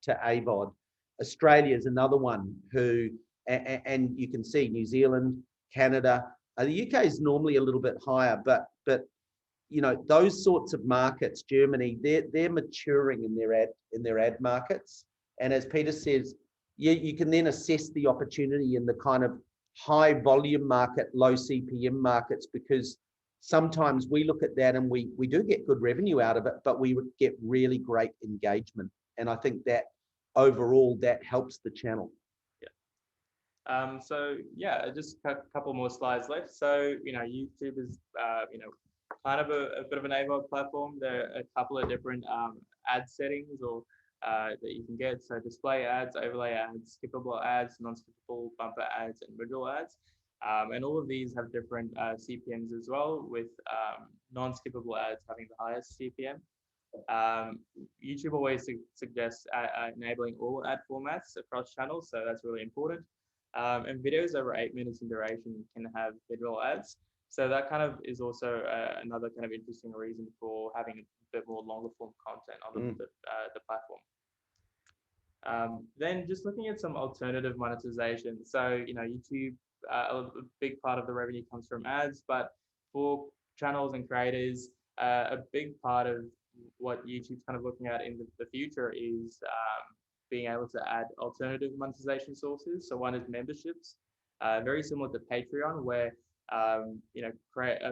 AVOD. Australia is another one who, and you can see New Zealand, Canada, the UK is normally a little bit higher, but you know, those sorts of markets, Germany, they're maturing in their ad markets. And as Pieter says, you can then assess the opportunity in the kind of high volume market, low CPM markets, because sometimes we look at that and we do get good revenue out of it, but we get really great engagement. And I think that overall that helps the channel. So yeah, just a couple more slides left. So, you know, YouTube is, you know, kind of a bit of an AVOD platform. There are a couple of different ad settings or that you can get. So display ads, overlay ads, skippable ads, non-skippable bumper ads, and visual ads. And all of these have different CPMs as well, with non-skippable ads having the highest CPM. YouTube always suggests enabling all ad formats across channels, so that's really important. And videos over 8 minutes in duration can have visual ads. So that kind of is also another kind of interesting reason for having a bit more longer form content on the platform. Then just looking at some alternative monetization. So, you know, YouTube, a big part of the revenue comes from ads, but for channels and creators, a big part of what YouTube's kind of looking at in the future is being able to add alternative monetization sources. So one is memberships, very similar to Patreon, where you know,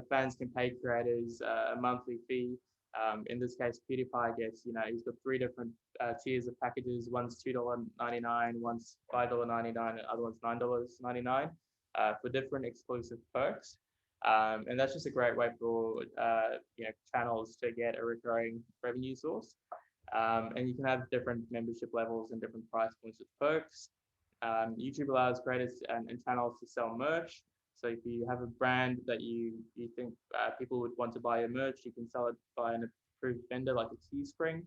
fans can pay creators a monthly fee. In this case, PewDiePie gets, you know, he's got 3 different tiers of packages. One's $2.99, one's $5.99, and other one's $9.99 for different exclusive perks. And that's just a great way for you know, channels to get a recurring revenue source. And you can have different membership levels and different price points with perks. YouTube allows creators and channels to sell merch. So if you have a brand that you think people would want to buy your merch, you can sell it by an approved vendor like a Teespring.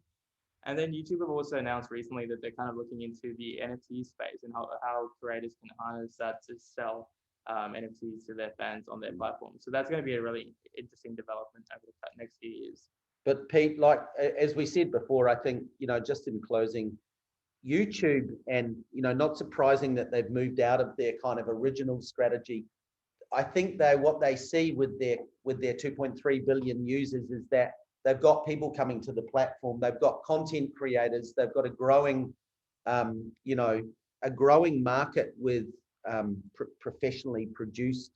And then YouTube have also announced recently that they're kind of looking into the NFT space and how creators can harness that to sell NFTs to their fans on their platform. So that's going to be a really interesting development over the next few years. But Pete, like as we said before, I think, you know, just in closing, YouTube, and, you know, not surprising that they've moved out of their kind of original strategy. I think what they see with their 2.3 billion users is that they've got people coming to the platform. They've got content creators. They've got a growing, you know, a growing market with professionally produced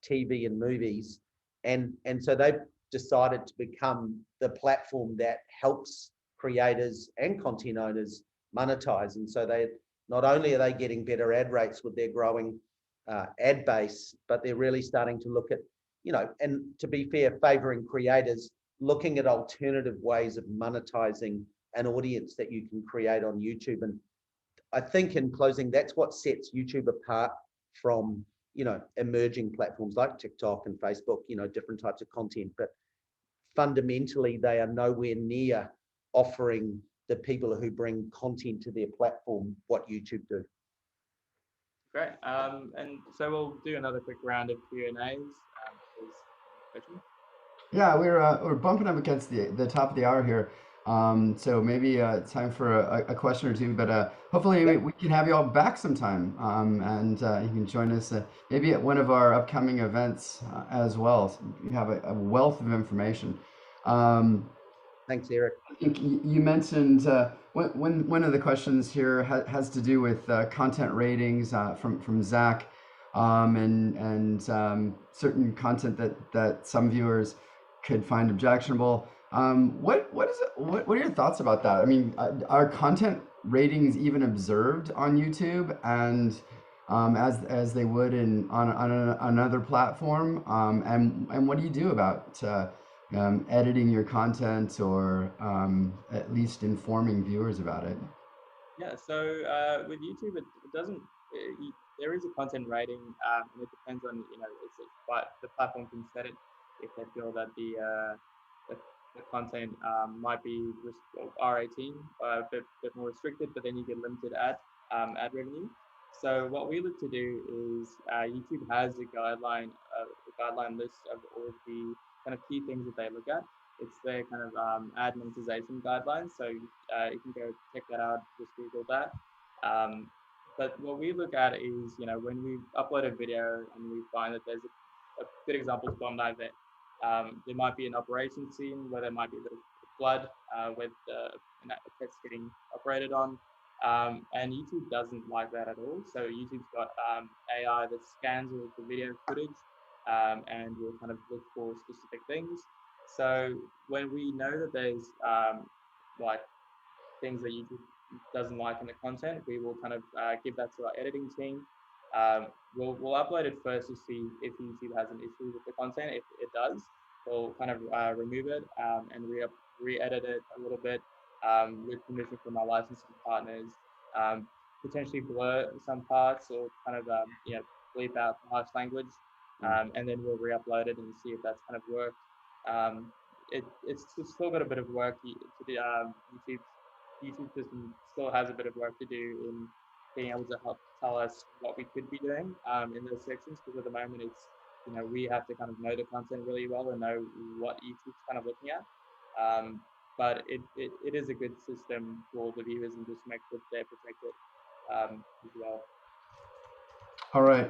TV and movies, and so they've decided to become the platform that helps creators and content owners monetize. And so they not only are they getting better ad rates with their growing ad base, but they're really starting to look at, you know, and to be fair, favoring creators, looking at alternative ways of monetizing an audience that you can create on YouTube. And I think in closing, that's what sets YouTube apart from, you know, emerging platforms like TikTok and Facebook, you know, different types of content, but fundamentally they are nowhere near offering the people who bring content to their platform what YouTube do. Great. And so we'll do another quick round of Q&As. Yeah, we're bumping up against the top of the hour here. So maybe it's time for a question or two, but hopefully we can have you all back sometime, and you can join us maybe at one of our upcoming events as well. So you have a wealth of information. Thanks, Eric. I think you mentioned one of the questions here has to do with content ratings from Zach, and certain content that some viewers could find objectionable. What are your thoughts about that? I mean, are content ratings even observed on YouTube and as they would on another platform? And what do you do about editing your content or at least informing viewers about it? Yeah, so with YouTube, it doesn't. There is a content rating, and it depends on but the platform can set it if they feel that the content might be R18, a bit more restricted, but then you get limited ad revenue. So what we look to do is YouTube has a guideline list of all of the kind of key things that they look at. It's their kind of ad monetization guidelines. So you can go check that out, just Google that. But what we look at is, when we upload a video and we find that there's a good example is Bomb Night Vet. There might be an operation scene where there might be a bit of blood with a pet's getting operated on. And YouTube doesn't like that at all. So YouTube's got AI that scans all the video footage and will kind of look for specific things. So when we know that there's like things that YouTube doesn't like in the content, we will kind of give that to our editing team. We'll upload it first to see if YouTube has an issue with the content. If it does, we'll kind of remove it and re-edit it a little bit with permission from our licensing partners. Potentially blur some parts or kind of bleep out harsh language, and then we'll re-upload it and see if that's kind of worked. It's still got a bit of work to do. YouTube system still has a bit of work to do in being able to help tell us what we could be doing in those sections, because at the moment it's we have to kind of know the content really well and know what YouTube's kind of looking at. But it is a good system for the viewers and just make sure they're protected as well. All right.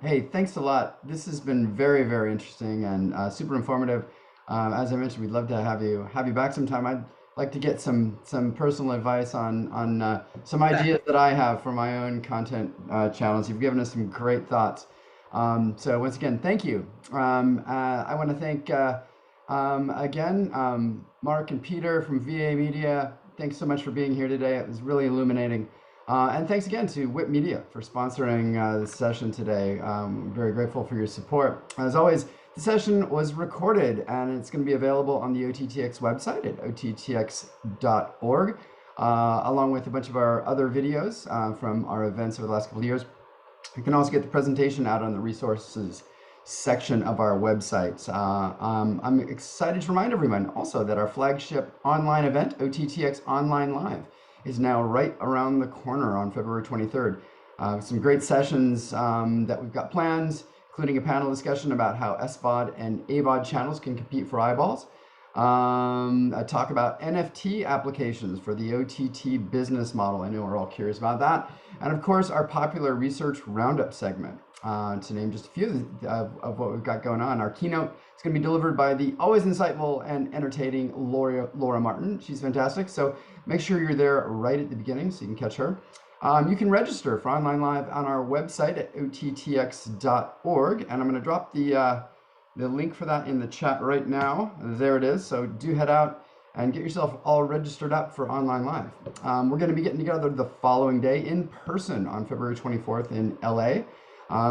Hey, thanks a lot. This has been very, very interesting and super informative. As I mentioned, we'd love to have you back sometime. I'd like to get some personal advice on some ideas that I have for my own content channels. You've given us some great thoughts. So once again, thank you. I want to thank again Mark and Peter from VA Media. Thanks so much for being here today. It was really illuminating. And thanks again to Whip Media for sponsoring this session today. I'm very grateful for your support. As always, the session was recorded and it's going to be available on the OTT.X website at OTT.X.org, along with a bunch of our other videos from our events over the last couple of years. You can also get the presentation out on the resources section of our website. I'm excited to remind everyone also that our flagship online event, OTT.X Online Live, is now right around the corner on February 23rd. Some great sessions that we've got planned, including a panel discussion about how SVOD and AVOD channels can compete for eyeballs. A talk about NFT applications for the OTT business model. I know we're all curious about that. And of course, our popular research roundup segment, to name just a few of what we've got going on. Our keynote is going to be delivered by the always insightful and entertaining Laura Martin. She's fantastic. So make sure you're there right at the beginning so you can catch her. You can register for Online Live on our website at OTT.X.org. And I'm going to drop the link for that in the chat right now. There it is. So do head out and get yourself all registered up for Online Live. We're going to be getting together the following day in person on February 24th in LA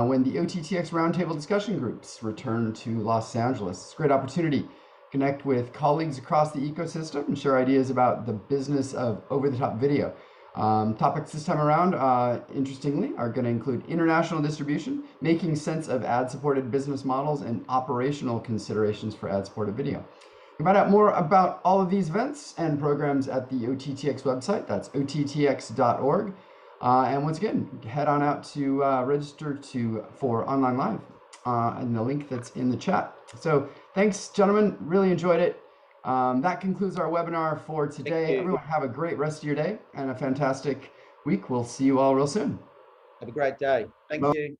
when the OTT.X Roundtable discussion groups return to Los Angeles. It's a great opportunity to connect with colleagues across the ecosystem and share ideas about the business of over-the-top video. Topics this time around, interestingly, are going to include international distribution, making sense of ad-supported business models, and operational considerations for ad-supported video. You can find out more about all of these events and programs at the OTT.X website. That's OTT.X.org. And once again, head on out to register for Online Live and the link that's in the chat. So thanks, gentlemen. Really enjoyed it. That concludes our webinar for today. Everyone have a great rest of your day and a fantastic week. We'll see you all real soon. Have a great day. Thank you.